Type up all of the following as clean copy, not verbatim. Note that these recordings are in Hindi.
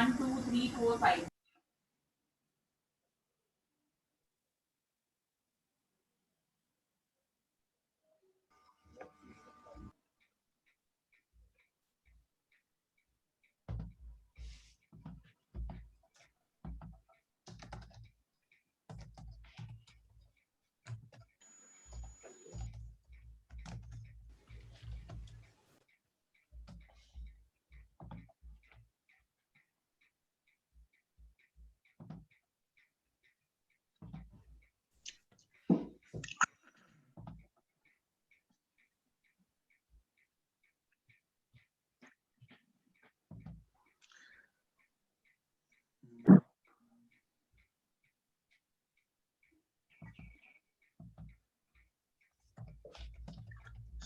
1 2 3 4 5.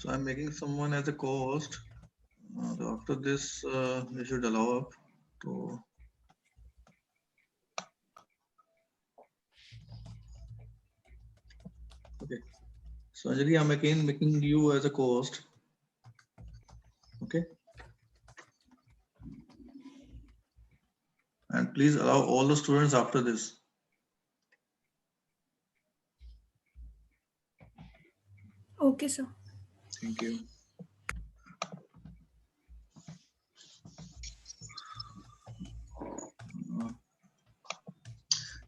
So I'm making someone as a co-host. After this, we should allow up to. Okay. So Anjali, I'm again making you as a co-host. Okay. And please allow all the students after this. Okay, sir. Thank you.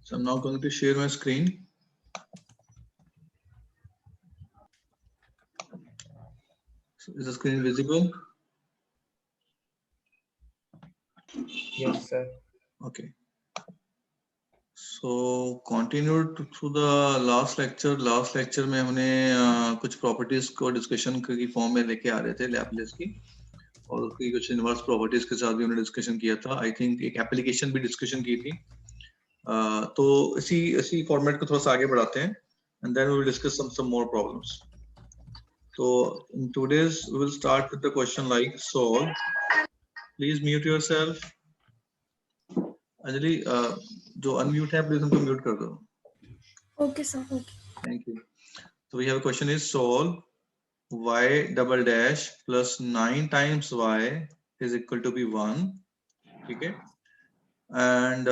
So I'm now going to share my screen. So is the screen visible? Yes, sir. Okay. So continued through the last lecture. Last lecture में हमने कुछ properties को discussion की form में लेके आ रहे थे Laplace की, और उसकी कुछ inverse properties के साथ भी हमने discussion किया था. I think एक application भी discussion की थी. तो इसी format को थोड़ा सा आगे बढ़ाते हैं, and then we will discuss some more problems. So in today's we will start with the question like solve. Please mute yourself. Anjali, जो unmute है please उनको mute कर दो. Okay, sir. Okay. Thank you. So we have a question is solve y double dash plus 9 times y is equal to be 1. Okay. And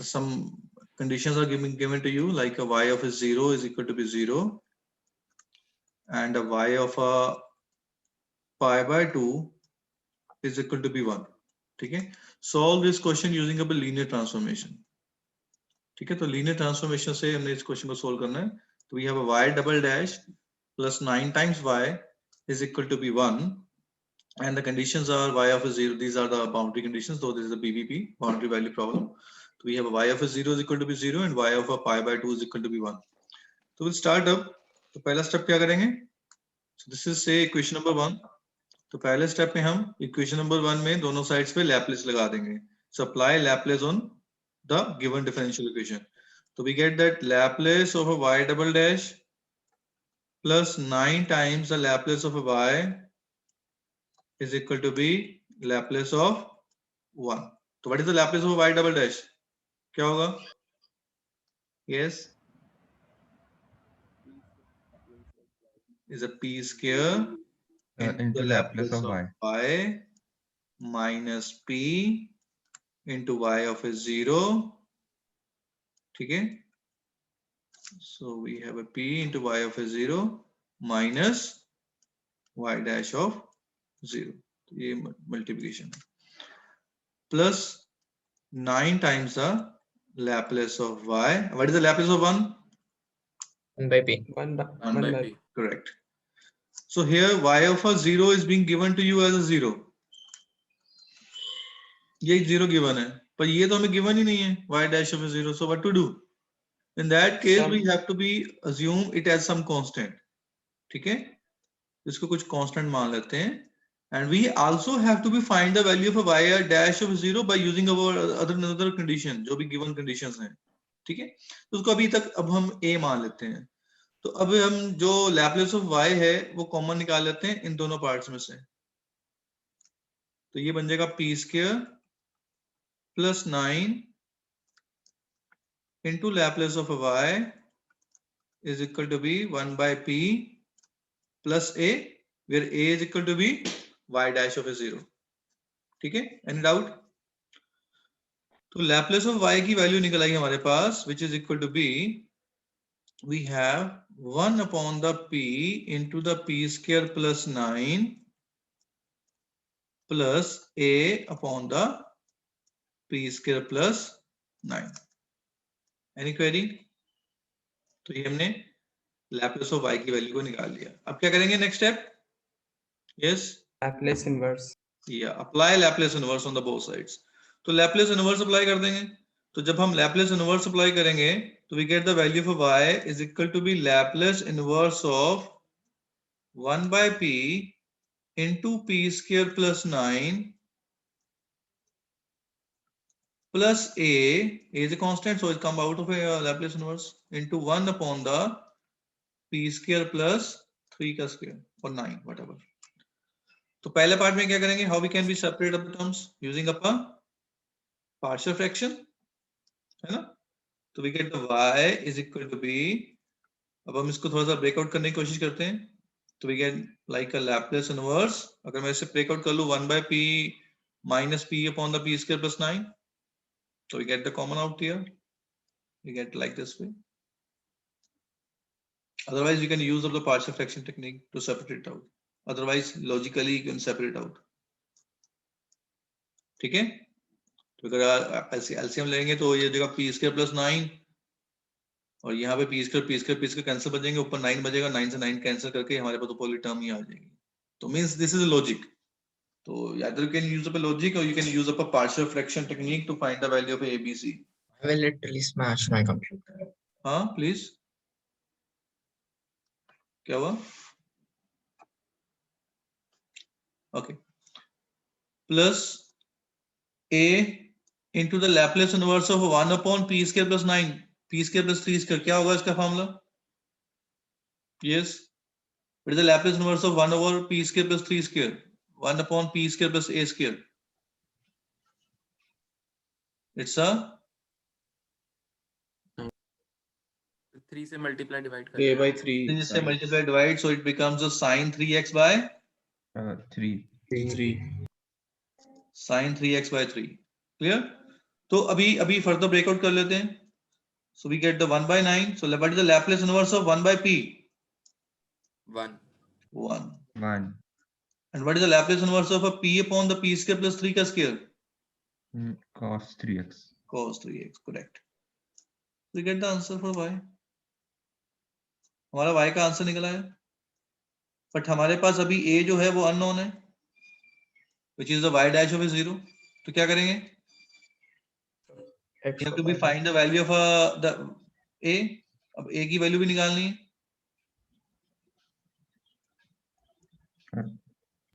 some conditions are given to you, like a y of a 0 is equal to be 0 and a y of a pi by 2 is equal to be 1. Okay. Solve this question using a linear transformation. ठीक है, तो लीनियर ट्रांसफॉर्मेशन से हमने इस क्वेश्चन को सोल्व करना है. तो we have a y double dash plus 9 times y is equal to be 1, and the conditions are y of a 0. These are the boundary conditions, though this is a BVP, boundary value problem. So we have a y of a 0 is equal to be 0 and y of a pi by 2 is equal to be 1. So we'll start up. तो पहला स्टेप क्या करेंगे? So this is say equation number 1. तो पहले स्टेप में हम इक्वेशन नंबर 1 में दोनों साइड्स पे लैपलेस लगा देंगे. So apply Laplace on the given differential equation. So we get that Laplace of a y double dash plus 9 times the Laplace of a y is equal to be Laplace of 1. So what is the Laplace of a y double dash? क्या होगा? Yes. Is a p square into Laplace of y minus p into y of a 0. ठीक है? So we have a p into y of a 0 minus y dash of 0. ये multiplication plus 9 times the Laplace of y. What is the Laplace of 1? 1 by p. 1 by p. Correct. So here y of a 0 is being given to you as a 0. ये 0 given है, पर ये तो हमें given ही नहीं है, y dash of a 0. So what to do? In that case we have to be assume it as some constant. ठीक है, इसको कुछ constant मान लेते हैं. And we also have to be find the value of a y dash of 0 by using our another condition, जो भी given conditions हैं. ठीक है, तो उसको अभी तक अब हम a मान लेते हैं. तो अब हम जो Laplace of y है वो कॉमन निकाल लेते हैं इन दोनों पार्ट्स में से. तो ये बन जाएगा p square plus 9 into Laplace of y is equal to be 1 by p plus a, where a is equal to be y dash of a 0. ठीक है, any doubt? तो लैप्लेस ऑफ y की वैल्यू निकल आई हमारे पास, which is equal to be, we have 1 upon the p into the p square plus 9 plus a upon the p square plus 9. Any query? तो ये हमने लैप्लेस ऑफ y की वैल्यू को निकाल लिया. अब क्या करेंगे next step? Yes, Laplace inverse. या apply Laplace inverse on the both sides. तो लैप्लेस इनवर्स अप्लाई कर देंगे. तो जब हम लैप्लेस इनवर्स अप्लाई करेंगे तो we get the value of y is equal to be Laplace inverse of 1 by p into p square plus 9 plus a is a constant, so it come out of a Laplace inverse into 1 upon the p square plus 3 का square or 9 whatever. तो पहले पार्ट में क्या करेंगे? How we can be separate up the terms using up a partial fraction, है ना? तो we get the y is equal to b. अब हम इसको थोड़ा सा ब्रेकआउट करने की कोशिश करते हैं. तो we get like a Laplace inverse. अगर मैं इसे ब्रेकआउट कर लूं 1 by p minus p upon the p square plus 9. So we get the common out here. We get like this way. Otherwise, you can use of the partial fraction technique to separate it out. Otherwise, logically you can separate out. ठीक है? तो अगर एलसीएम लेंगे तो ये जगह p स्क्वायर प्लस 9 और यहाँ पे p स्क्वायर कैंसिल बचेंगे, ऊपर 9 बचेगा, 9 से 9 कैंसिल करके हमारे पास तो पूरी टर्म ही आ जाएगी. तो मींस दिस इज लॉजिक. तो either you can use up a logic or you can use up a partial fraction technique to find the value of a, b, c. I will literally smash my computer. हाँ प्लीज, क्या हुआ? Okay, plus a into the Laplace inverse of 1 upon p square plus 9, p square plus 3 square. क्या होगा इसका formula? Yes, it is the Laplace inverse of 1 over p square plus 3 square, 1 upon p square plus a square. It's a 3 से मल्टीप्लाई डिवाइड कर a देना. by 3 से multiply divide, so it becomes a sin 3x by 3 sin 3x by 3. Clear? तो अभी फर्दर ब्रेकआउट कर लेते हैं. So we get the 1 by 9. So what is the Laplace inverse of 1 by p? 1. 1. And what is the Laplace inverse of a p upon the p square plus 3 का square? cos 3x. Cos 3x, correct. We get the answer for y. हमारा y का आंसर निकला है. बट हमारे पास अभी a जो है वो अननोन है, which is the y dash of a 0. तो क्या करेंगे? X We have को to be find the value of the a. अब a की वैल्यू भी निकालनी है.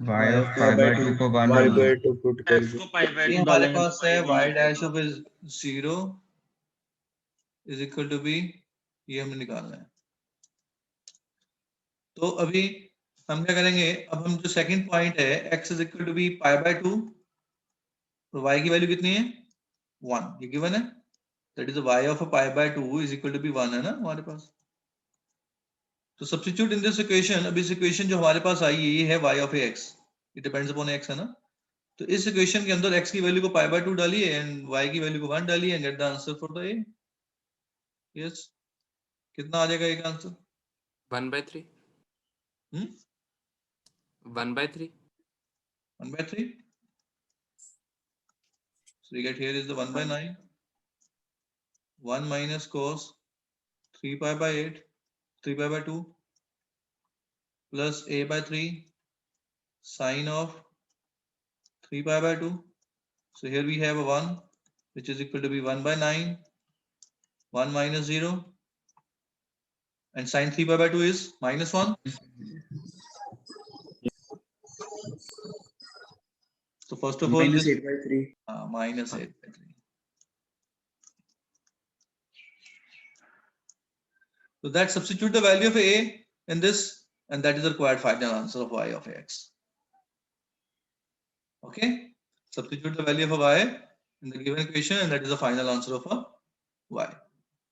y of pi by 2 को 1 y डालना by है. 2 put कर x दो. को पाई बाय ये 2 हमारे डालेंगे पास तो है y भी y मिल dash जाएगा. of 0 is equal to b. ये हमें निकालना है. तो अभी हम क्या करेंगे? अब हम जो सेकंड पॉइंट है x is equal to b pi by 2, तो y की वैल्यू कितनी है? 1. ये गिवन है. That is y of a pi by 2 is equal to be 1 है ना हमारे पास. तो सब्स्टिट्यूट इन दिस इक्वेशन. अब इस इक्वेशन जो हमारे पास आई है ये है y of a x. It depends upon x है ना. तो इस इक्वेशन के अंदर x की वैल्यू को pi by 2 डालिए एंड y की वैल्यू को 1 डालिए and gate the answer for the a. Yes, कितना आ जाएगा एक answer? 1/3. 1/3. 1/3. So you get here is the 1 by 9. 1 minus cos 3 pi by 8, 3 pi by 2 plus a by 3 sine of 3 pi by 2. So here we have a 1 which is equal to be 1 by 9, 1 minus 0, and sine 3 pi by 2 is minus 1. So first of all, minus this 8 by 3. minus 8 by 3. So that substitute the value of a in this, and that is the required final answer of y of x. Okay, substitute the value of a y in the given equation, and that is the final answer of a y.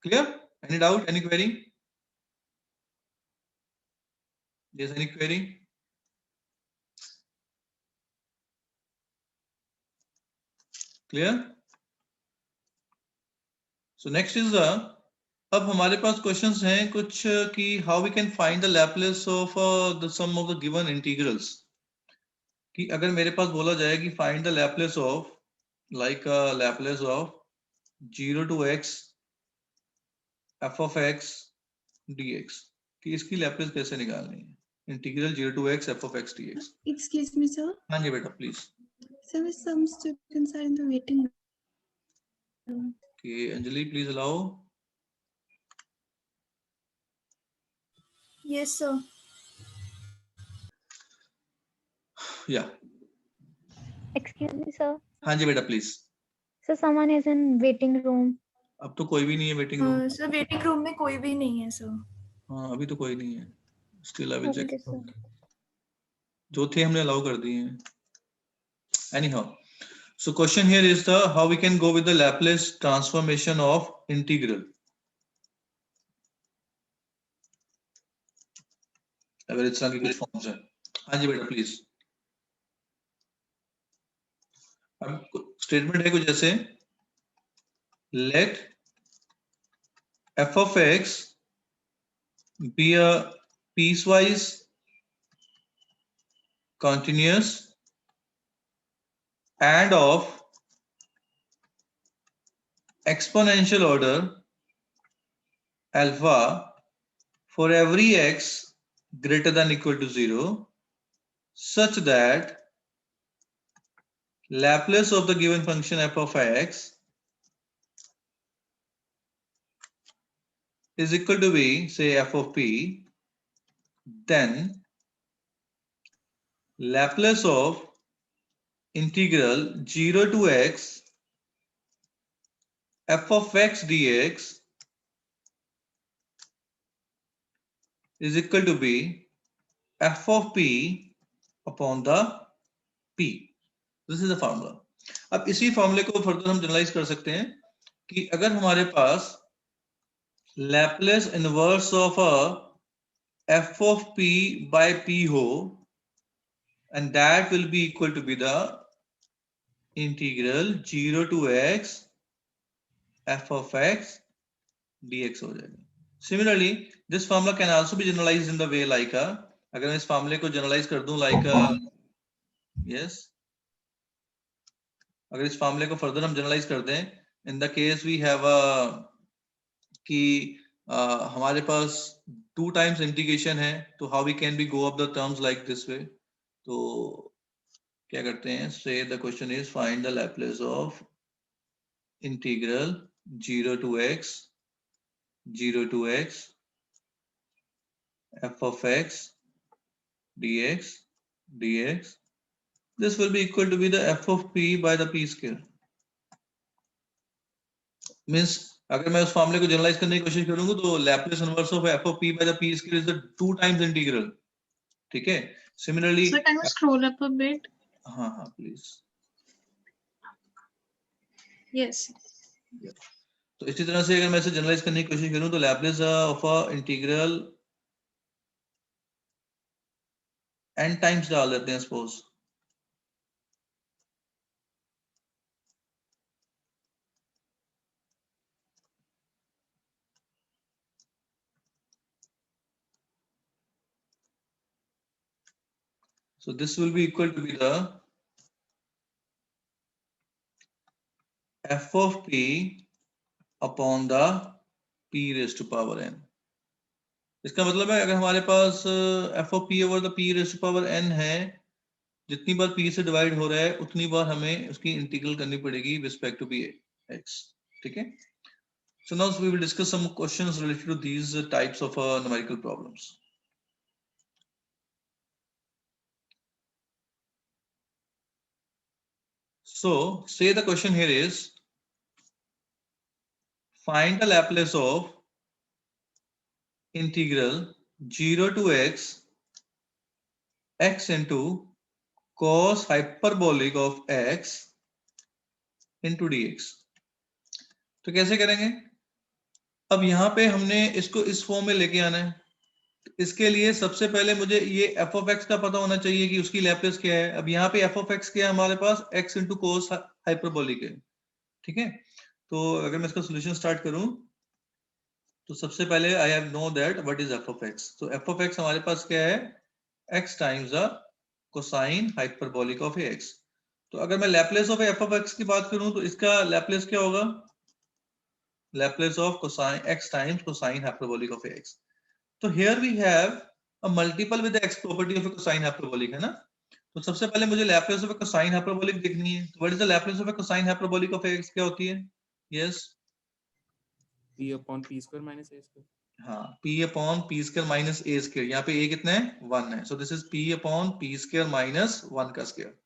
Clear? Any doubt? Any query? Yes, any query? Clear? So next is अब हमारे पास क्वेश्चंस हैं कुछ कि how we can find the Laplace of the sum of the given integrals, कि अगर मेरे पास बोला जाए कि find the Laplace of like Laplace of 0 to x f of x dx, कि इसकी लैपलेस कैसे निकालनी है, integral 0 to x f of x dx. Excuse me, sir. हाँ जी बेटा please. Sir, some students are in the waiting room. Okay, Anjali please allow. Yes, sir. या Excuse me, sir. हाँ जी बेटा please. So someone is in waiting room. अब तो कोई भी नहीं है waiting room. Sir waiting room में कोई भी नहीं है सर. हाँ अभी तो कोई नहीं है. Still I will check. Okay, sir. जो थे हमने अलाउ कर दिए हैं. Anyhow, so question here is the how we can go with the Laplace transformation of integral. अगर इस तरह की कुछ फॉर्म्स है. हाँ जी बेटा प्लीज. अब स्टेटमेंट है कुछ जैसे let f of x be a piecewise continuous and of exponential order alpha for every x greater than equal to 0, such that Laplace of the given function f of x is equal to be, say, f of p, then Laplace of integral 0 to x f of x dx is equal to be f of p upon the p. This is the formula. अब इसी फॉर्मूले को फर्दर हम जनरलाइज कर सकते हैं कि अगर हमारे पास Laplace inverse of a f of p by p हो, and that will be equal to be the integral 0 to x f of x dx हो जाएगा. Similarly, this formula can also be generalized in the way like अगर मैं इस फॉर्मूले को जनरलाइज कर दूं like yes, अगर इस फॉर्मूले को फर्दर हम जनरलाइज कर दें, in the case we have कि हमारे पास 2 times इंटीग्रेशन है, तो how we can be go up the terms like this way. तो क्या करते हैं, say the question is find the Laplace of integral 0 to x f of x dx. This will be equal to be the f of p by the p square. Means अगर मैं उस फॉर्मूले को जनरलाइज करने की कोशिश करूंगा तो Laplace inverse of f of p by the p square is the 2 times integral. ठीक है. Similarly, Sir, can you scroll up a bit? हाँ हाँ प्लीज. Yes. तो इसी तरह से अगर मैं इसे जनरलाइज करने की कोशिश करूं तो Laplace of a integral n times डाल देते हैं suppose. So this will be equal to be the f of p upon the p raised to power n. इसका मतलब है अगर हमारे पास f of p over the p raised to power n है, जितनी बार p से डिवाइड हो रहा है उतनी बार हमें उसकी इंटीग्रल करनी पड़ेगी with respect to x. ठीक है. So now we will discuss some questions related to these types of numerical problems. So say the question here is find the Laplace of integral 0 to x into cos hyperbolic of x into dx. तो कैसे करेंगे? अब यहाँ पे हमने इसको इस फॉर्म में लेके आना है. इसके लिए सबसे पहले मुझे ये f of x का पता होना चाहिए कि उसकी लैप्लेस क्या है. अब यहाँ पे f of x क्या है हमारे पास, x into cos hyperbolic है. ठीक है. तो अगर मैं इसका सोल्यूशन स्टार्ट करूं तो सबसे पहले I have know that what is F of X. तो एफ ऑफ एक्स हमारे पास क्या है, X times the cosine hyperbolic of X. तो अगर मैं Laplace of F of X की बात करूं तो इसका लैप्लेस क्या होगा, Laplace of cosine X times cosine hyperbolic of X. तो here we have a multiple with X property of a cosine hyperbolic, है ना। तो सबसे पहले मुझे Laplace of a cosine hyperbolic देखनी है। तो what is the Laplace of a cosine hyperbolic of x, क्या होती है? Yes, p upon p square minus a square. हाँ, p upon P square minus A square. यहाँ पे a कितना है, 1 है। So this is p upon P square minus 1 का स्क्वायर,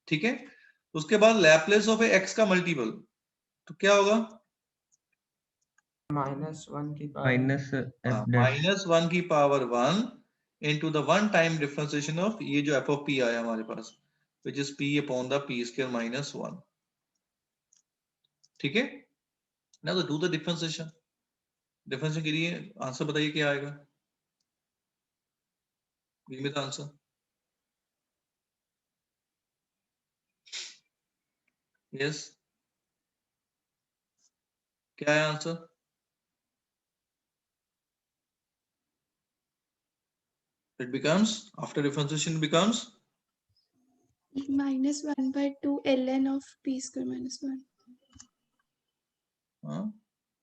ठीक है। उसके बाद लैप्लेस ऑफ x का मल्टीपल, तो क्या होगा, -1 की power minus f dash minus 1 की power 1 into the one time differentiation of ये जो f ऑफ p आया हमारे पास, which is p upon the p square minus 1, ठीक है। Now do the differentiation. Differentiation के लिए आंसर बताइए क्या आएगा, give me the answer. Yes, क्या है answer? It becomes, after differentiation becomes minus 1/2 ln of p square minus 1.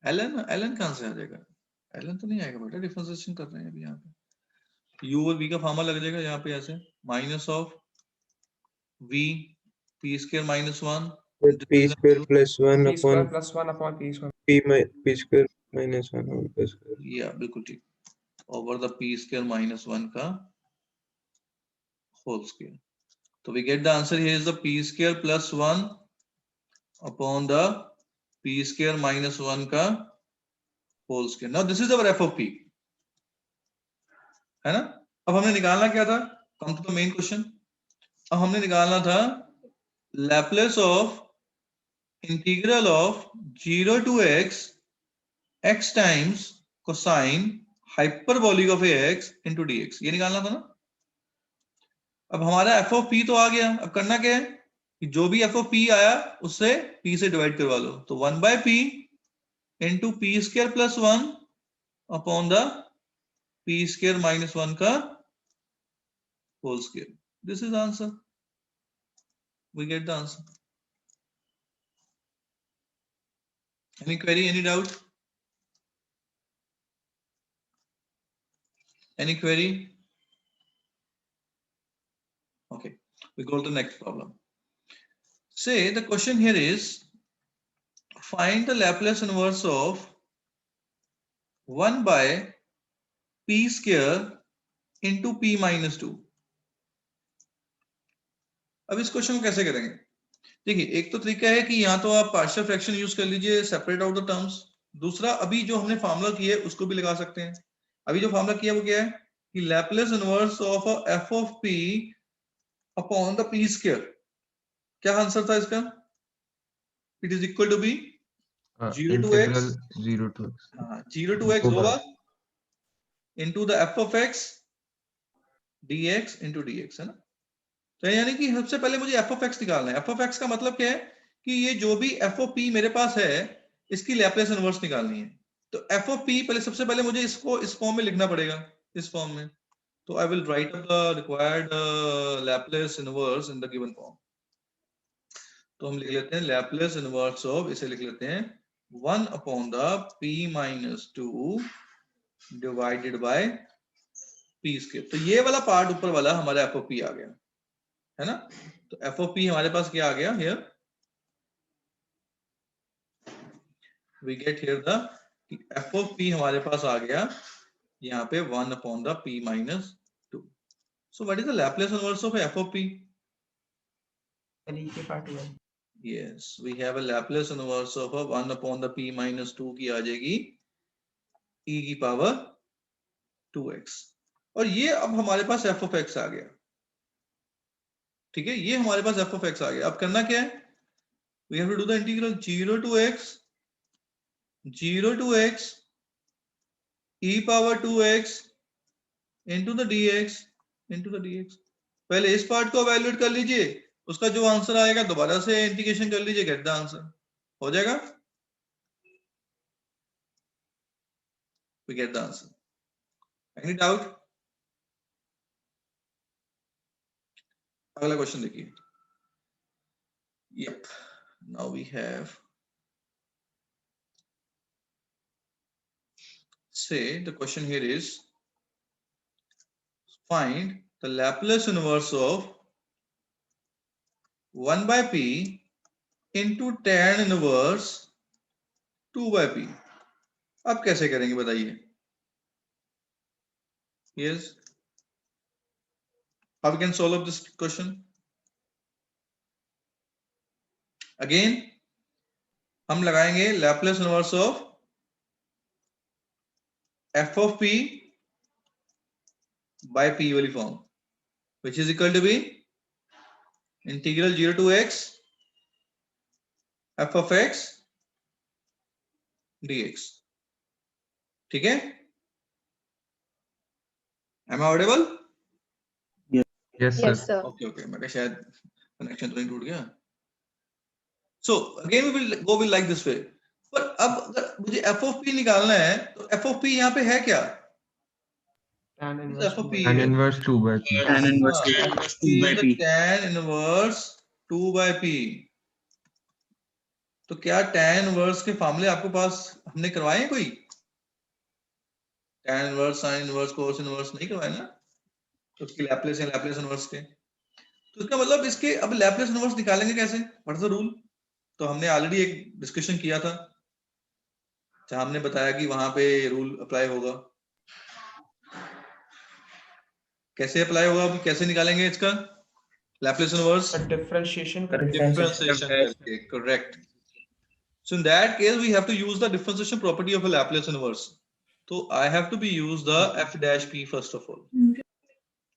ln कहां से आ जाएगा, ln तो नहीं आएगा बेटा, डिफरेंशिएशन कर रहे हैं अभी। यहाँ पे u और v का फार्मूला लग जाएगा यहाँ पे ऐसे, minus of v p square minus 1 with p square plus 1 p square upon plus 1 upon p square. p square minus 1 whole square. या बिल्कुल ठीक, over the p square minus 1 का होल स्क्वायर। तो we get the answer here is the p square plus 1 upon the p square minus 1 का whole square. Now this is our f of p, है ना। अब हमने निकालना क्या था, come to the main question. अब हमने निकालना था Laplace of integral of 0 to x times cosine hyperbolic of x into dx, ये निकालना था ना। अब हमारा f ऑफ p तो आ गया, अब करना क्या है कि जो भी f ऑफ p आया उससे p से डिवाइड करवा लो। तो 1/p into p square plus 1 upon the p square minus 1 का whole square. This is answer, we get the answer. Any query, any doubt, any query? Okay, we go to the next problem. Say the question here is find the Laplace inverse of 1 by p square into p minus 2. अब इस क्वेश्चन को कैसे करेंगे, देखिए एक तो तरीका है कि यहाँ तो आप पार्शियल फ्रैक्शन यूज कर लीजिए, सेपरेट आउट द टर्म्स। दूसरा, अभी जो हमने फार्मूला किया है उसको भी लगा सकते हैं। अभी जो फार्मूला किया है वो क्या है कि Laplace inverse of f of p upon the p square. क्या आंसर था इसका, it is equal to be 0 to x, integral 0 to x 0 to x होगा into the f of x dx into dx, है ना। तो यानी कि सबसे पहले मुझे f ऑफ x निकालना है। f ऑफ x का मतलब क्या है कि ये जो भी f ऑफ p मेरे पास है इसकी लैप्लेस इनवर्स निकालनी है। तो f ऑफ p पहले सबसे पहले मुझे इसको इस फॉर्म में लिखना पड़ेगा, इस फॉर्म में। तो I will write up the required Laplace inverse in the given form. तो हम लिख लेते हैं लैप्लेस इनवर्स ऑफ, इसे लिख लेते हैं 1 upon the p minus 2 divided by p square. तो ये वाला पार्ट ऊपर वाला हमारा f ऑफ p आ गया, है ना। तो f ऑफ p हमारे पास क्या आ गया, here we get here the f of p हमारे पास आ गया यहाँ पे 1 upon the p minus 2। So what is the Laplace inverse of f of p? e के पार्ट हुआ। Yes, we have a Laplace inverse of 1 upon the p minus 2 की आ जाएगी e की पावर 2x। और ये अब हमारे पास f ऑफ x आ गया, ठीक है। ये हमारे पास f ऑफ x आ गया। अब करना क्या है, we have to do the integral 0 to x e power 2x into the dx। पहले इस पार्ट को एवेल्युएट कर लीजिए, उसका जो आंसर आएगा दोबारा से इंटीग्रेशन कर लीजिए, गेट द आंसर, हो जाएगा। we get the answer. Any doubt? अगला क्वेश्चन देखिए. Yep. Now we have, say the question here is, find the Laplace inverse of 1 by p into tan inverse 2 by p. अब कैसे करेंगे बताइए? Yes. How we can solve this question? Again, हम लगाएंगे Laplace inverse of f of p by p वाली form, which is equal to be integral 0 to x f of x dx. ठीक है? Am I audible? Yes, sir. Yes, sir. Okay, okay. मैं कहा शायद connection तो नहीं टूट गया. So again we will go with like this way. पर अब अगर मुझे f of p निकालना है तो f of p यहाँ पे है क्या? tan This inverse f of 2 p by Tan है. inverse 2 by p. Tan inverse हाँ, 2 by is p. the tan inverse 2 by p. तो क्या tan inverse के फार्मूले आपके पास हमने करवाए हैं कोई? tan inverse, sin inverse, cos inverse नहीं करवाए ना? तो उसकी लैपलेस या लैपलेस इनवर्स के. तो इसका मतलब इसके अब लैपलेस इनवर्स निकालेंगे कैसे? What is the rule? तो हमने ऑलरेडी एक डिस्कशन किया था जहां हमने बताया कि वहां पे रूल अप्लाई होगा. कैसे अप्लाई होगा? अब कैसे निकालेंगे इसका लैपलेस इनवर्स? differentiation Differentiation करके. Correct. So in that case we have to use the differentiation property of a Laplace inverse. So I have to be use the f dash p first of all.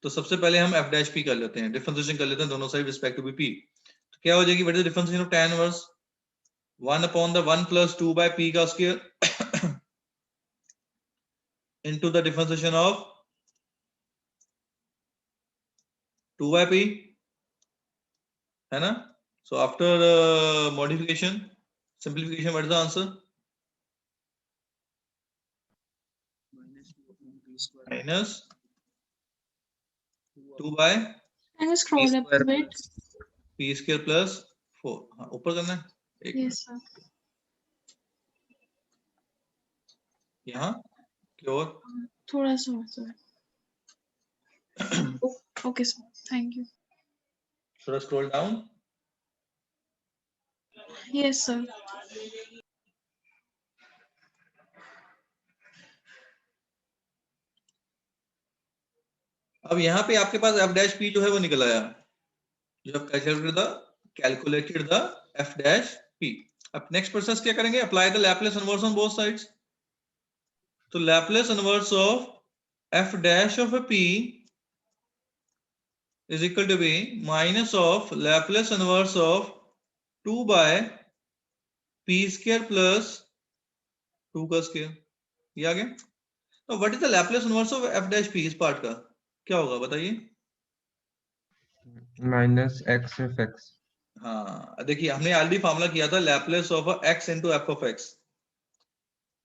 तो सबसे पहले हम f dash p कर लेते हैं, डिफरेंशिएशन कर लेते हैं दोनों साइड रिस्पेक्ट टू p. तो क्या हो जाएगी? What is the differentiation of tan inverse? 1 upon the 1 plus 2 by p का square into the differentiation of 2 by p, है ना? So after modification, simplification, what is the answer? Minus 2 by Can you scroll up a bit? p square plus 4. हाँ, ऊपर करना है. एक मिनट. Yes, sir. यहाँ की ओर. थोड़ा सा और, sir. Okay, sir. Thank you. Should I scroll down? Yes, sir. अब यहाँ पे आपके पास f dash p जो है वो निकल आया. You have calculated the f dash p. अब next process क्या करेंगे? Apply the Laplace inverse on both sides. तो Laplace inverse of f dash of a p is equal to be minus of Laplace inverse of 2 by p square plus 2 का स्क्वायर. ये आ गया. तो what is the Laplace inverse of f dash p? इस पार्ट का क्या होगा बताइए? Minus x of x. हाँ देखिए हमने ऑलरेडी फार्मूला किया था Laplace of x into f of x.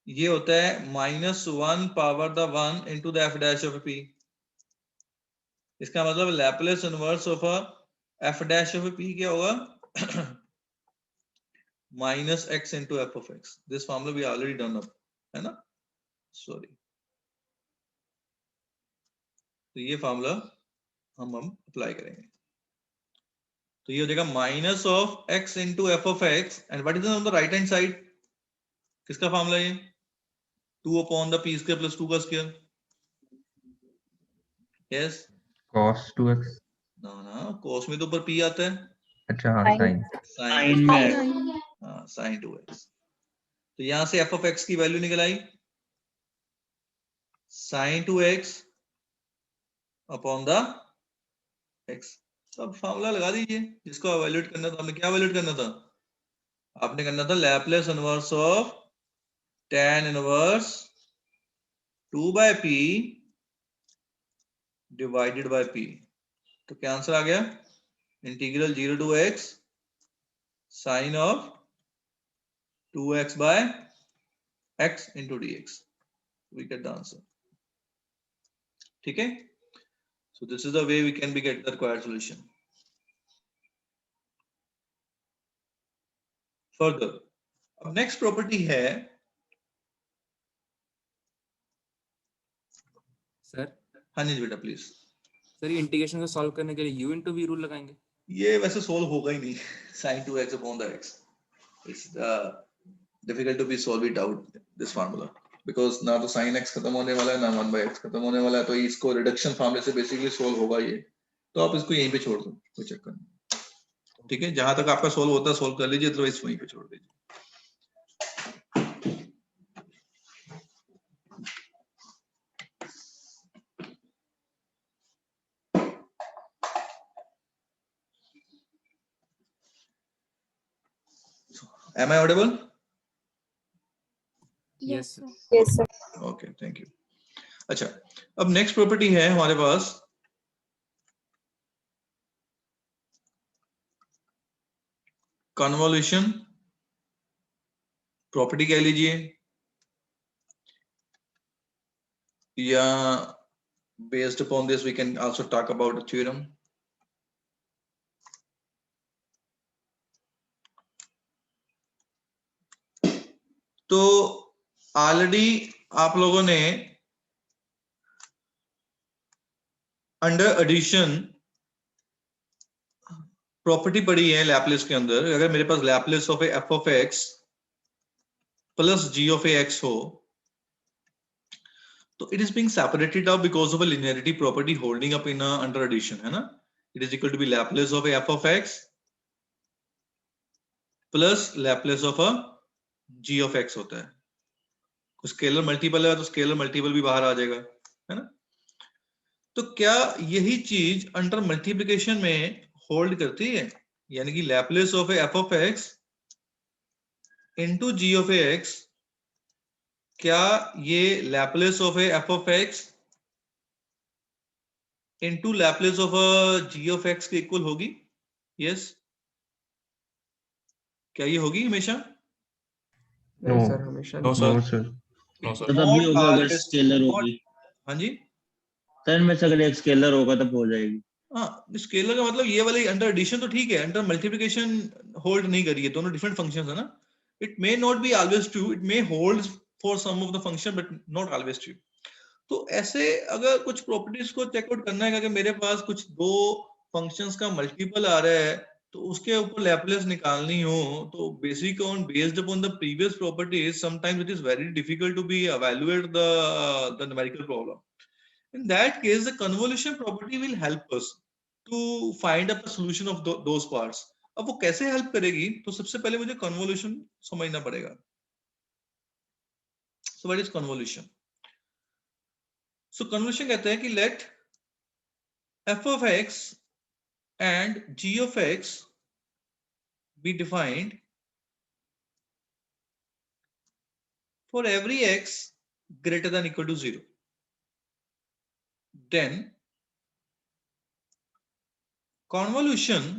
ये होता है -1 power the 1 into the f dash of p. इसका मतलब Laplace inverse of f dash of p क्या होगा? -x into f of x. This formula we already done up, है ना? सॉरी. तो ये फार्मूला हम अप्लाई करेंगे. तो ये हो जाएगा minus of x into F of x and what is on the right hand side? किसका फार्मूला ये? 2 upon the p square plus 2 का स्क्वायर. यस. Cos 2x. ना ना, cos में तो ऊपर p आता है. अच्छा हाँ sin. Sin में है. हाँ sin 2x. तो यहां से f ऑफ x की वैल्यू निकल आई sin 2x upon the x. अब फार्मूला लगा दीजिए जिसको एवेल्यूएट करना था. हमने क्या एवेल्यूएट करना था? आपने करना था Laplace inverse of tan inverse 2 by p divided by p. तो क्या आंसर आ गया? Integral 0 to x sine of 2x by x into dx. we get the answer. ठीक है? So this is the way we can get the required solution. Further, अब next property है सर हाँ जी बेटा प्लीज. सर ये इंटीग्रेशन को सॉल्व करने के लिए u into v रूल लगाएंगे. ये वैसे सोल्व होगा ही नहीं. sin 2x upon the x. It's difficult to be solve it out this formula because ना तो sin x खत्म होने वाला है ना 1/x खत्म होने वाला है, तो इसको रिडक्शन फॉर्मूले से बेसिकली सोल्व होगा ये. तो आप इसको यहीं पे छोड़ दो, कोई चक्कर नहीं. ठीक है, जहां तक आपका सोल्व होता है सोल्व कर लीजिए, अदरवाइज वहीं पे छोड़ दीजिए. Am I audible? Yes, sir. Yes, sir. Okay, thank you. अच्छा, अब नेक्स्ट प्रॉपर्टी है हमारे पास कन्वोल्यूशन प्रॉपर्टी कह लीजिए या based upon this we can also talk about a theorem. तो ऑलरेडी आप लोगों ने अंडर एडिशन प्रॉपर्टी पढ़ी है लैपलेस के अंदर. अगर मेरे पास Laplace of F of X plus G of X हो तो it is being separated out because of a linearity property holding up in under addition, है ना. It is equal to be Laplace of F of X plus Laplace of a G of X होता है. स्केलर मल्टीपल है तो स्केलर मल्टीपल भी बाहर आ जाएगा, है ना. तो क्या यही चीज अंडर मल्टीप्लिकेशन में होल्ड करती है, यानी कि Laplace of F of x into g of x, क्या ये Laplace of F of x into Laplace of ji of x के इक्वल होगी? यस, क्या ये होगी हमेशा? नहीं No. सर, हमेशा No, नहीं. sir. No, sir. तो तभी होगा अगर always स्केलर not- होगी. हाँ जी, सर में से अगर एक स्केलर होगा तब हो जाएगी. हाँ. स्केलर का मतलब ये वाले अंडर एडिशन तो ठीक है, अंडर मल्टीप्लिकेशन होल्ड नहीं करिए, दोनों डिफरेंट फंक्शंस है ना. It may not be always true, it may hold for some of the function but not always true. तो ऐसे अगर कुछ प्रॉपर्टीज को चेकआउट करना है कि मेरे पास कुछ दो फंक्शंस का मल्टीपल आ रहा है तो उसके ऊपर लैपलेस निकालनी हो, तो basic on based upon the previous properties sometimes it is very difficult to be evaluate the numerical problem. In that case the convolution property will help us to find up a solution of those parts. अब वो कैसे हेल्प करेगी, तो सबसे पहले मुझे कन्वोल्यूशन समझना पड़ेगा. So what is convolution? So convolution कहते हैं कि let f of x and g of x be defined for every x greater than equal to 0. Then convolution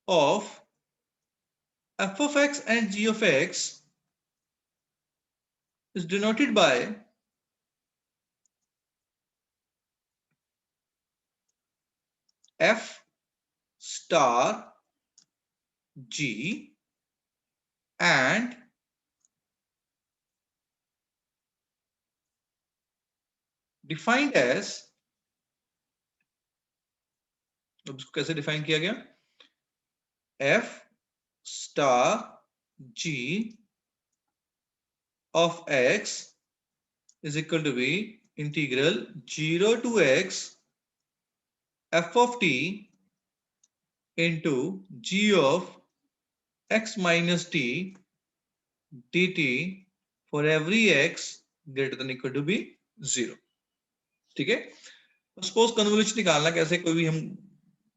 of f of x and g of x is denoted by f star g and defined as, अब इसको कैसे डिफाइन किया गया, f star g of x is equal to be integral 0 to x f of t into g of x minus t dt for every x greater than equal to be 0. ठीक है. सपोज कन्वोल्यूशन निकालना कैसे, कोई भी हम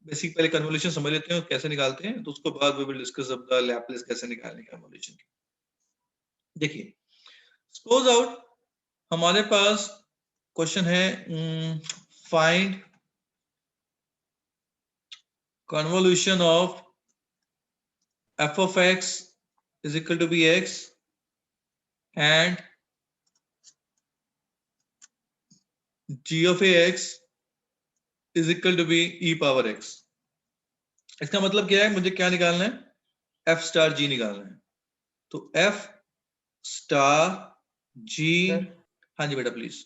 बेसिक पहले कन्वोल्यूशन समझ लेते हैं कैसे निकालते हैं, तो उसके बाद वी विल डिस्कस अब द लैपलेस कैसे निकालने का कन्वोल्यूशन की. देखिए सपोज आउट हमारे पास क्वेश्चन है find convolution of f of x is equal to be x and g of ax is equal to be e power x। इसका मतलब क्या है, मुझे क्या निकालना है, f star g निकालना है। तो f star g, Sir, हाँ जी बेटा please.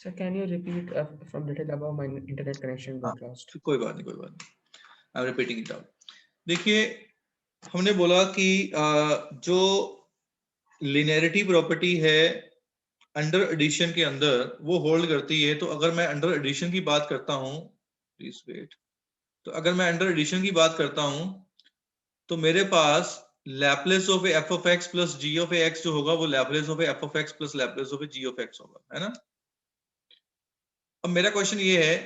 sir, can you repeat from detail above? My internet connection got lost. कोई बात नहीं, I am repeating it out. देखिए हमने बोला कि जो लिनियरिटी प्रॉपर्टी है अंडर एडिशन के अंदर वो होल्ड करती है। तो अगर मैं अंडर एडिशन की बात करता हूं, प्लीज वेट, तो अगर मैं अंडर एडिशन की बात करता हूं तो मेरे पास Laplace of F of X plus G of X जो होगा वो Laplace of F of X plus Laplace of ji of X होगा, है ना। अब मेरा क्वेश्चन ये है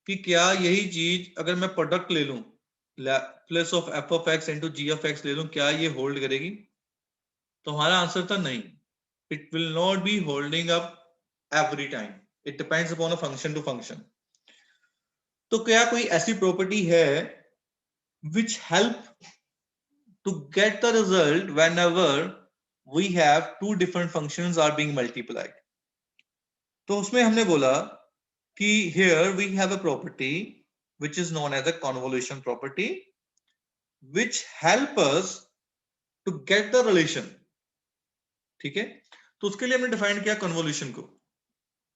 कि क्या यही चीज अगर मैं प्रोडक्ट ले लूं, Laplace of F of x into g of x ले लूं, क्या ये होल्ड करेगी? तो हमारा आंसर था नहीं, it will not be holding up every time, it depends upon a function to function. तो क्या कोई ऐसी प्रॉपर्टी है which help to get the result whenever we have two different functions are being multiplied? तो उसमें हमने बोला कि here we have a property which is known as a convolution property which help us to get the relation, ठीक है। तो उसके लिए हमने डिफाइन किया कन्वोल्यूशन को।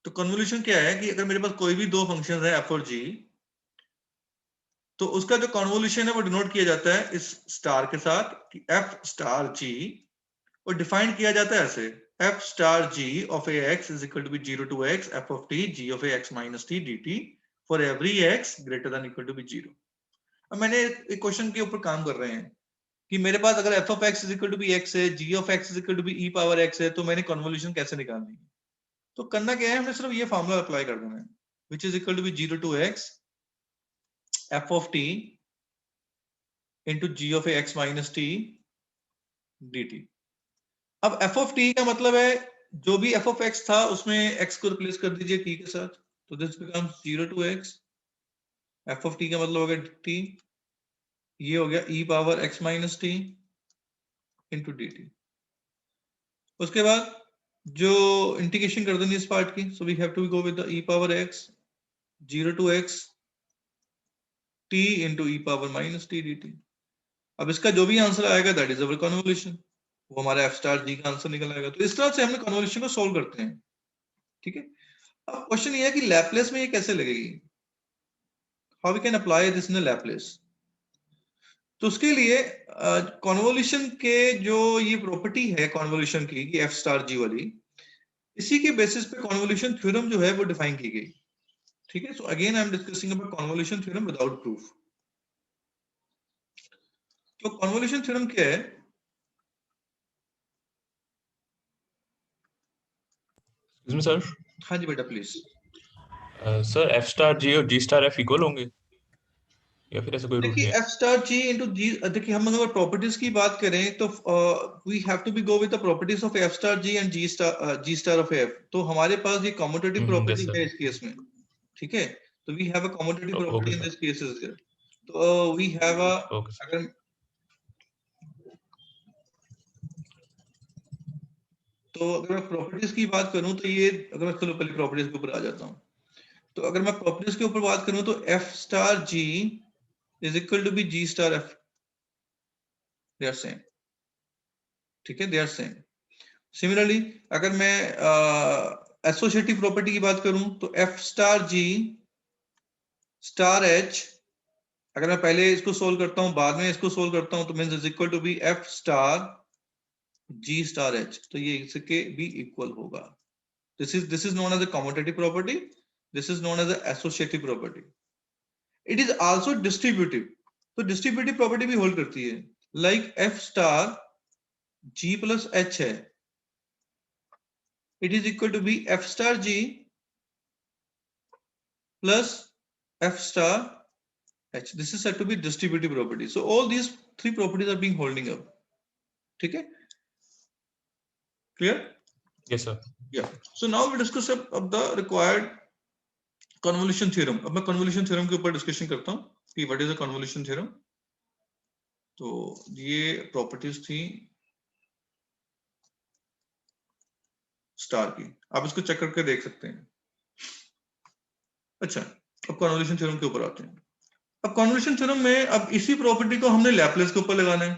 तो कन्वोल्यूशन क्या है कि अगर मेरे पास कोई भी दो फंक्शन है f और g, तो उसका जो कन्वोल्यूशन है वो डिनोट किया जाता है इस स्टार के साथ कि f स्टार g, और डिफाइन किया जाता है ऐसे f star g of ax is equal to be 0 to x f of t g of ax minus t dt for every x greater than equal to be 0। अब मैंने एक क्वेश्चन के ऊपर काम कर रहे हैं कि मेरे पास अगर f of x is equal to be x है, g of x is equal to be e power x है, तो मैंने कन्वोल्यूशन कैसे निकालनी है? तो करना क्या है, हमने सिर्फ ये फार्मूला अप्लाई कर देना है which is equal to be 0 to x f of t into g of x minus t dt। अब f of t का मतलब है जो भी f of x था उसमें x को रिप्लेस कर दीजिए t के साथ, तो this becomes 0 to x, f of t का मतलब हो गया t, ये हो गया e power x minus t into dt। उसके बाद जो इंटीग्रेशन कर देनी इस पार्ट की, so we have to go with the e power x 0 to x t into e power minus t dt। अब इसका जो भी आंसर आएगा दैट इज अवर कन्वोल्यूशन, वो हमारा f स्टार g का आंसर निकल आएगा। तो इस तरह से हमने कन्वोल्यूशन को सॉल्व करते हैं, ठीक है। अब क्वेश्चन ये है कि लैपलेस में ये कैसे लगेगी, how we can apply this in Laplace. तो उसके लिए कन्वोल्यूशन के जो ये प्रॉपर्टी है कन्वोल्यूशन की f स्टार g वाली, इसी के बेसिस पे कन्वोल्यूशन थ्योरम जो है वो डिफाइन की गई, ठीक है। So again I am discussing about convolution theorem without proof. तो कन्वोल्यूशन थ्योरम क्या है? Excuse me, sir. हाँ जी बेटा please. Sir f star g और g स्टार f इक्वल होंगे या फिर ऐसा कोई रूल देखिए नहीं है? f star g into g, देखिए हम अगर प्रॉपर्टीज की बात करें तो we have to be go with the properties of f star g and g star of f। तो हमारे पास ये कम्यूटेटिव yes, प्रॉपर्टी sir. है इस केस में, ठीक है। तो we have a commutative property Okay, in sir. This cases. तो we have a, Okay, sir. अगर तो अगर मैं प्रॉपर्टीज की बात करूं तो ये, अगर मैं चलो पहले प्रॉपर्टीज के ऊपर आ जाता हूं। तो अगर मैं प्रॉपर्टीज के ऊपर बात करूं तो f star g is equal to be g star f, they are same, ठीक है, they are same। सिमिलरली अगर मैं एसोसिएटिव प्रॉपर्टी की बात करूं तो f star g star h, अगर मैं पहले इसको सोल्व करता हूं बाद में इसको सोल्व करता हूं तो means is equal to be f star g star h, तो ये इसके भी इक्वल होगा। This is known as a commutative property. This is known as a associative property. It is also distributive. तो distributive property भी hold करती है। Like f star g plus h है, it is equal to be f star g plus f star h. This is said to be distributive property. So all these three properties are being holding up. ठीक है? Clear? Yes, sir. Yeah. So now we discuss of the required convolution theorem। अब मैं convolution theorem के ऊपर डिस्कशन करता हूँ कि what is a convolution theorem। तो ये प्रॉपर्टीज थी स्टार की। आप इसको चेक करके देख सकते हैं। अच्छा, अब कन्वोल्यूशन थ्योरम के ऊपर आते हैं। अब कन्वोल्यूशन थ्योरम में अब इसी प्रॉपर्टी को हमने लैपलेस के ऊपर लगाना है।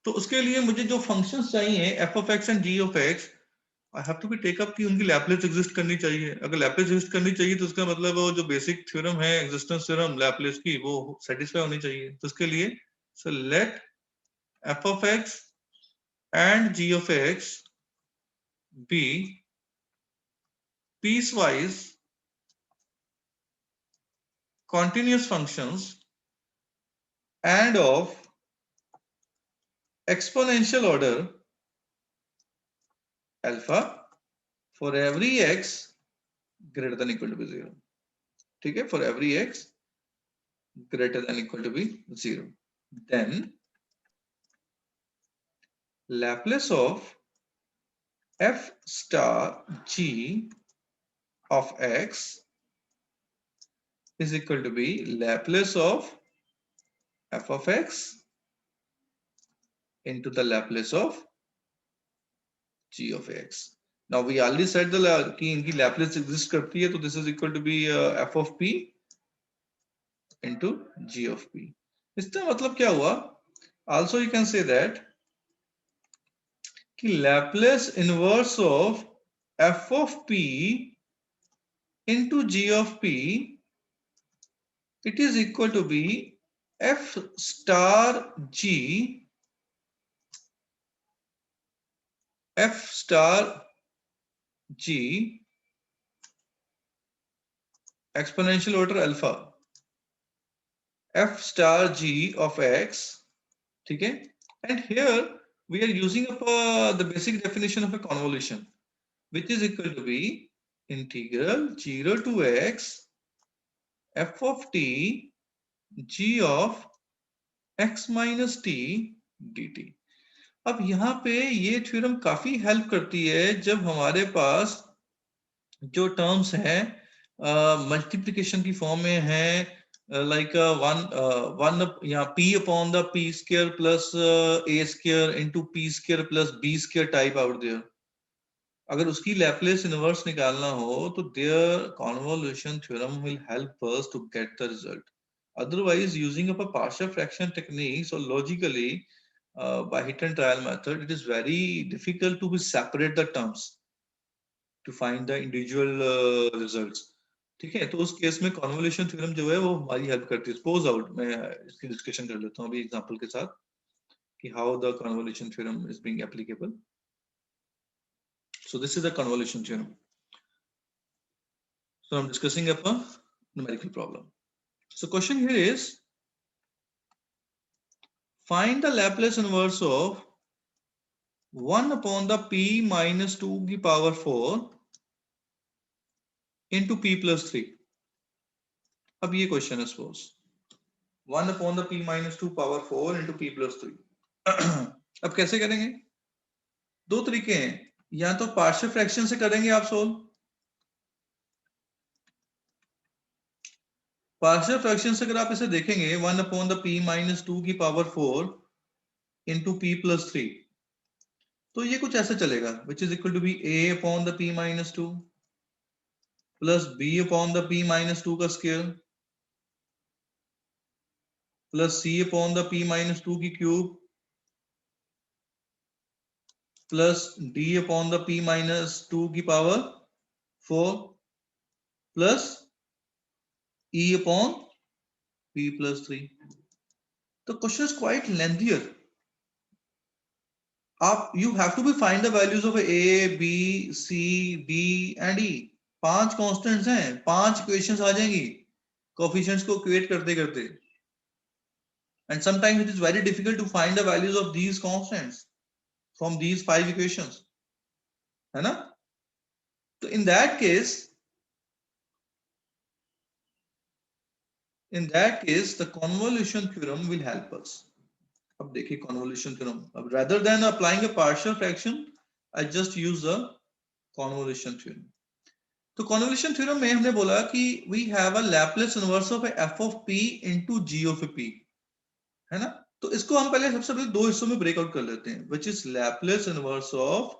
तो उसके लिए मुझे जो फंक्शंस चाहिए f of x and g of x, I have to be take up कि उनकी लैपलेस एग्जिस्ट करनी चाहिए। अगर लैपलेस एग्जिस्ट करनी चाहिए तो उसका मतलब वो जो बेसिक थ्योरम है एग्जिस्टेंस थ्योरम लैपलेस की, वो सेटिस्फाई होनी चाहिए। तो उसके लिए so let f of x and g of x be piecewise continuous functions and of exponential order alpha for every x greater than equal to be 0. ठीक है, for every x greater than equal to be 0. Then Laplace of f star g of x is equal to be Laplace of f of x into the Laplace of g of x. Now we already said कि इनकी Laplace exist करती है, तो this is equal to be f of p into g of p. इसका मतलब क्या हुआ? Also you can say that कि Laplace inverse of f of p into g of p, it is equal to be f star g exponential order alpha f star g of x, ठीक है? And here we are using up the basic definition of a convolution, which is equal to be integral 0 to x f of t g of x minus t dt. अब यहाँ पे ये थ्योरम काफी हेल्प करती है जब हमारे पास जो टर्म्स हैं मल्टीप्लिकेशन की फॉर्म में है, लाइक वन यहाँ p upon the p square plus a square into p square plus b square type out there. अगर उसकी लैप्लेस इनवर्स निकालना हो तो there convolution theorem will help us to get the result. Otherwise, using up a partial fraction techniques or logically by hit and trial method, it is very difficult to separate the terms to find the individual results. ठीक है, तो उस केस में कन्वोल्यूशन थ्योरम जो है वो हमारी हेल्प करती है। सपोज आउट मैं इसकी डिस्कशन कर लेता हूँ अभी एग्जांपल के साथ कि how the convolution theorem is being applicable. So this is the convolution theorem. So I'm discussing a numerical problem. So question here is find the Laplace inverse of 1 upon the p minus 2 की power 4 into p plus 3. अब ये क्वेश्चन है suppose 1 upon the p minus 2 power 4 into p plus 3. अब कैसे करेंगे? दो तरीके हैं, या तो पार्शियल फ्रैक्शन से करेंगे आप सोल्व। पार्शियल फ्रैक्शन से अगर आप इसे देखेंगे 1 अपॉन द p माइनस 2 की पावर 4 इंटू p प्लस 3, तो ये कुछ ऐसे चलेगा which is equal to be a upon the p minus 2 plus b upon the p minus 2 का square plus c upon the p minus 2 की cube plus d upon the p minus 2 की power 4 plus e upon p plus 3. The question is quite lengthier. You have to find the values of a, b, c, d and e. 5 constants हैं, 5 equations आ जाएंगी coefficients को equate करते करते, and sometimes it is very difficult to find the values of these constants from these 5 equations, है ना? तो in that case the convolution theorem will help us. अब देखिए convolution theorem, अब rather than applying a partial fraction I just use the convolution theorem. तो convolution theorem में हमने बोला कि we have a Laplace inverse of f of p into g of p, है ना? तो इसको हम पहले सबसे पहले दो हिस्सों में ब्रेक आउट कर लेते हैं, which is Laplace inverse of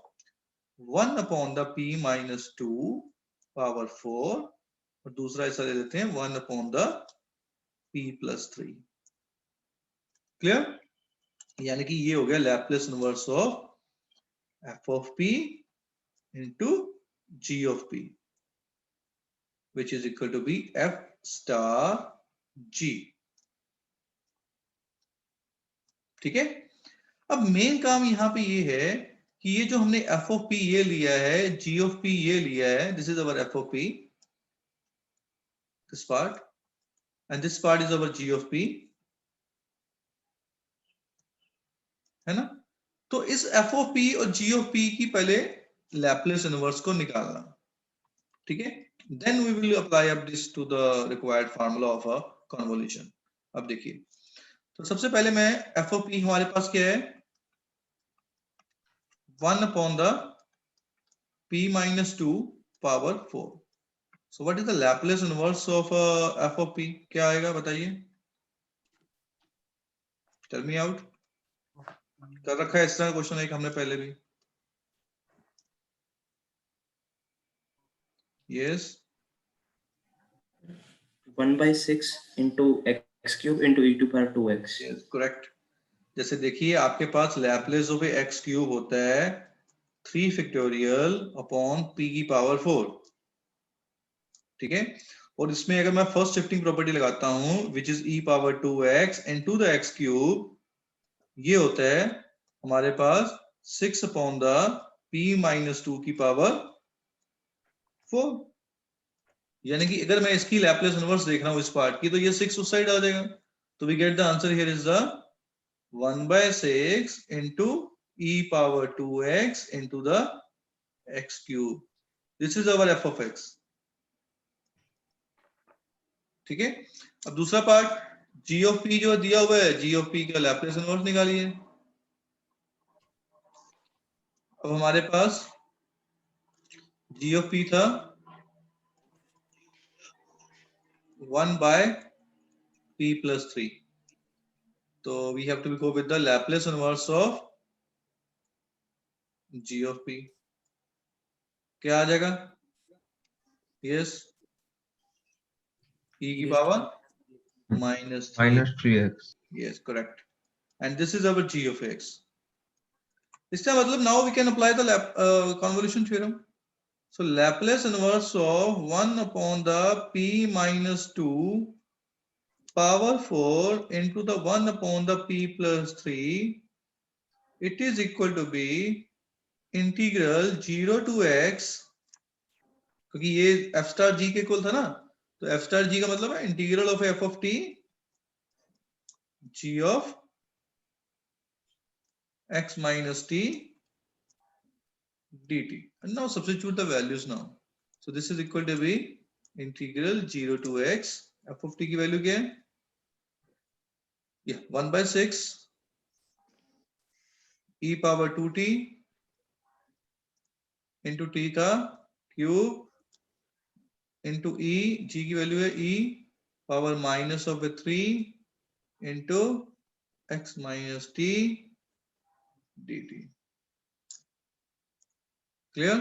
1 upon the p minus 2 power 4 और दूसरा ऐसा ले लेते हैं 1 upon the p plus 3। Clear? यानी कि ये हो गया Laplace inverse of f of p into g of p which is equal to be f star g। ठीक है, अब मेन काम यहां पे ये है कि ये जो हमने f of p ये लिया है, g of p ये लिया है, this is our f of p, this part, and this part is our g of p, है ना? तो इस f of p और g of p की पहले लैप्लेस इनवर्स को निकालना, ठीक है? Then we will apply up this to the required formula of a convolution। अब देखिए, तो सबसे पहले मैं f of p हमारे पास क्या है, 1 upon the p minus 2 power 4। So what is the Laplace inverse of f of p? क्या आएगा बताइए? Tell me out। कर रखा है इस तरह क्वेश्चन एक हमने पहले भी। Yes। 1/6 into x cube into e to power 2x। Yes, correct। जैसे देखिए आपके पास लैप्लेस ऑफ x क्यूब होता है 3 फैक्टोरियल अपॉन p की पावर 4, ठीक है? और इसमें अगर मैं फर्स्ट शिफ्टिंग प्रॉपर्टी लगाता हूं which is e power 2x into the x cube, ये होता है हमारे पास 6 अपॉन द p माइनस 2 की पावर 4। यानी कि अगर मैं इसकी लैप्लेस इनवर्स देख रहा हूं इस पार्ट की, तो ये 6 उस साइड आ जाएगा। तो we get the answer here is the 1/6 into e power 2x into the x cube। This is our f of x। ठीक है, अब दूसरा पार्ट g of p जो दिया हुआ है, g of p का लैप्लेस इनवर्स निकालिए। अब हमारे पास g of p था 1/p plus 3, तो we have to go with the Laplace inverse of g of p। क्या आ जाएगा? Yes, e की power minus 3। minus 3x। Yes, correct। And this is our g of x। इसका मतलब now we can apply the convolution theorem। So Laplace inverse of 1 upon the p minus 2 power 4 into the 1 upon the p plus 3, it is equal to be integral 0 to x, क्योंकि ये f स्टार g के इक्वल था ना, तो f स्टार g का मतलब है integral of f of t g of x minus t dt। And now substitute the values now। So this is equal to be integral 0 to x, f of t की वैल्यू क्या है? Yeah, 1/6 e power 2t into t का क्यूब इंटू e, g की वैल्यू है e power minus of 3 into x minus t dt। Clear?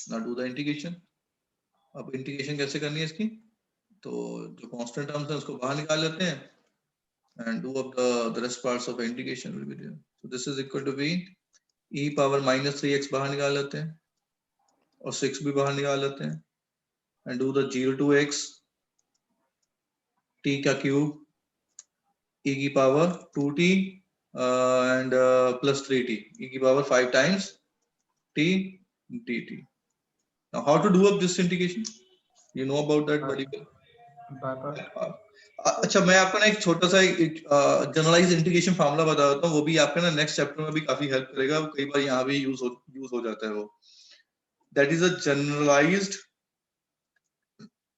Now do the integration. अब इंटीग्रेशन कैसे करनी है इसकी? तो जो कांस्टेंट टर्म्स है उसको बाहर निकाल लेते हैं and do up the rest parts of integration will be there. So this is equal to be e power minus 3x बाहर निकाल लेते हैं और 6 भी बाहर निकाल लेते हैं and do the 0 to x t का क्यूब e की power 2t and plus 3t e की power 5 times t dt। Now how to do up this integration? You know about that very well। अच्छा, मैं आपको ना एक छोटा सा जनरलाइज इंटीग्रेशन फार्मूला बता देता हूँ, वो भी आपके ना नेक्स्ट चैप्टर में भी काफी हेल्प करेगा, कई बार यहाँ भी यूज हो जाता है वो। That is a generalized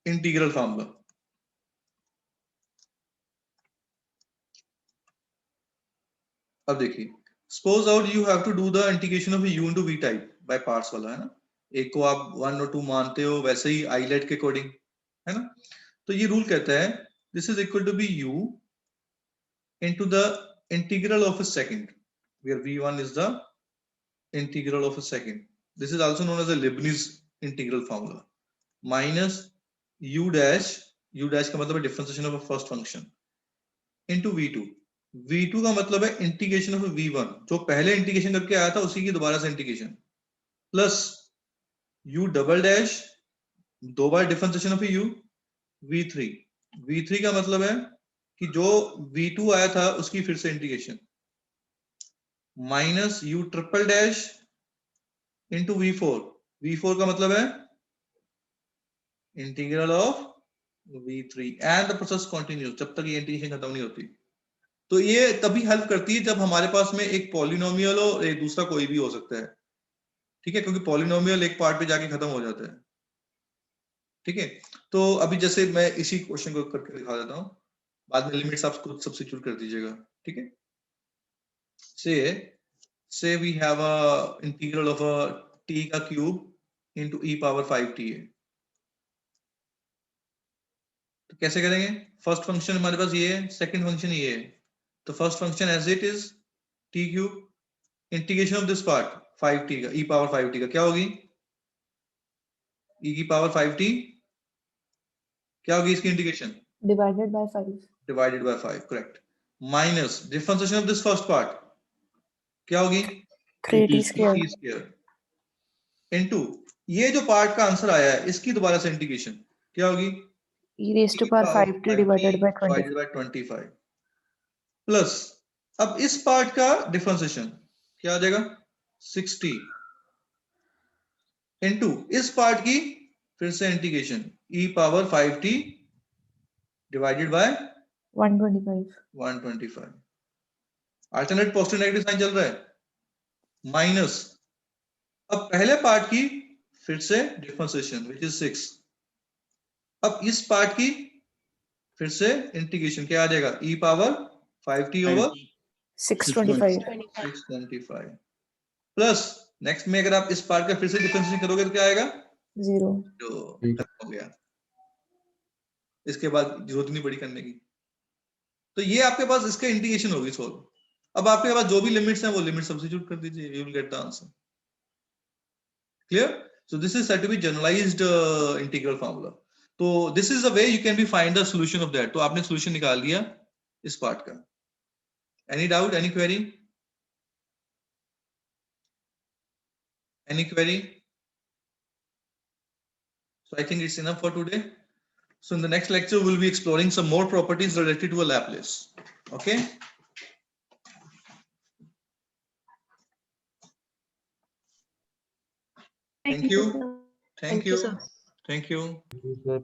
integral formula. अब देखिए, suppose out you have to do the integration of u into v type by parts वाला, है ना? एक को आप 1 और 2 मानते हो, वैसे ही आइलेट के अकॉर्डिंग, है ना? तो ये रूल कहता है this is equal to be u into the integral of a second where v1 is the integral of a second. This is also known as a Leibniz integral formula. Minus u dash का मतलब है differentiation of a first function into v2. v2 का मतलब है integration of a v1, जो पहले इंटीग्रेशन करके आया था उसी की दोबारा से integration, plus u double dash दो बार differentiation of u v3. v3 का मतलब है कि जो v2 आया था उसकी फिर से integration, minus u triple dash into v4. v4 का मतलब है integral of v3 and the process continues, जब तक ये इंटीग्रेशन खत्म नहीं होती. तो ये तभी हेल्प करती है जब हमारे पास में एक पॉलिनोमियल हो, एक दूसरा कोई भी हो सकता है. ठीक है, क्योंकि पॉलिनोमियल एक पार्ट पे जाके खत्म हो जाता है. ठीक है, तो अभी जैसे मैं इसी क्वेश्चन को करके दिखा देता हूं, बाद में लिमिट्स आप खुद सब्स्टिट्यूट कर दीजिएगा. ठीक है, say we have a integral of a t का cube into e power 5t है. तो कैसे करेंगे? फर्स्ट फंक्शन हमारे पास ये है, सेकंड फंक्शन ये है. तो first function as it is t cube, integration of this part 5t का e पावर 5t का क्या होगी? e की पावर 5t क्या होगी इसकी integration? Divided by 5. Divided by 5, correct. Minus differentiation of this first part क्या होगी? 3t square. t square into ये जो पार्ट का आंसर आया है इसकी दोबारा से इंटीग्रेशन क्या होगी? E raised to power 5t divided by 20. Divided by 25 plus अब इस पार्ट का डिफरेंशिएशन क्या आ जाएगा? 60 इनटू इस पार्ट की फिर से integration e power 5t divided by 125. 125. Alternate positive negative sign चल रहा है, माइनस अब पहले पार्ट की फिर से डिफरेंशिएशन विच इज 6. अब इस पार्ट की फिर से इंटीग्रेशन क्या आ जाएगा? e power 5t over 625. 625 plus next में अगर आप इस पार्ट का फिर से डिफरेंशिएशन करोगे तो क्या आएगा? 0. तो खत्म हो गया, इसके बाद जरूरत नहीं पड़ी करने की. तो ये आपके पास इसका इंटीग्रेशन होगी सोल्व. अब आपके पास जो भी लिमिट्स हैं वो लिमिट सब्स्टिट्यूट कर दीजिए, you will get the answer. Clear? So this is said to be generalised integral formula. तो this is the way you can be find the solution of that. तो आपने सॉल्यूशन निकाल लिया इस पार्ट का. Any doubt, any query? Any query? So I think it's enough for today. So in the next lecture, we'll be exploring some more properties related to a Laplace. Okay. Thank you. sir. Thank you. sir. Thank you. Thank you, sir.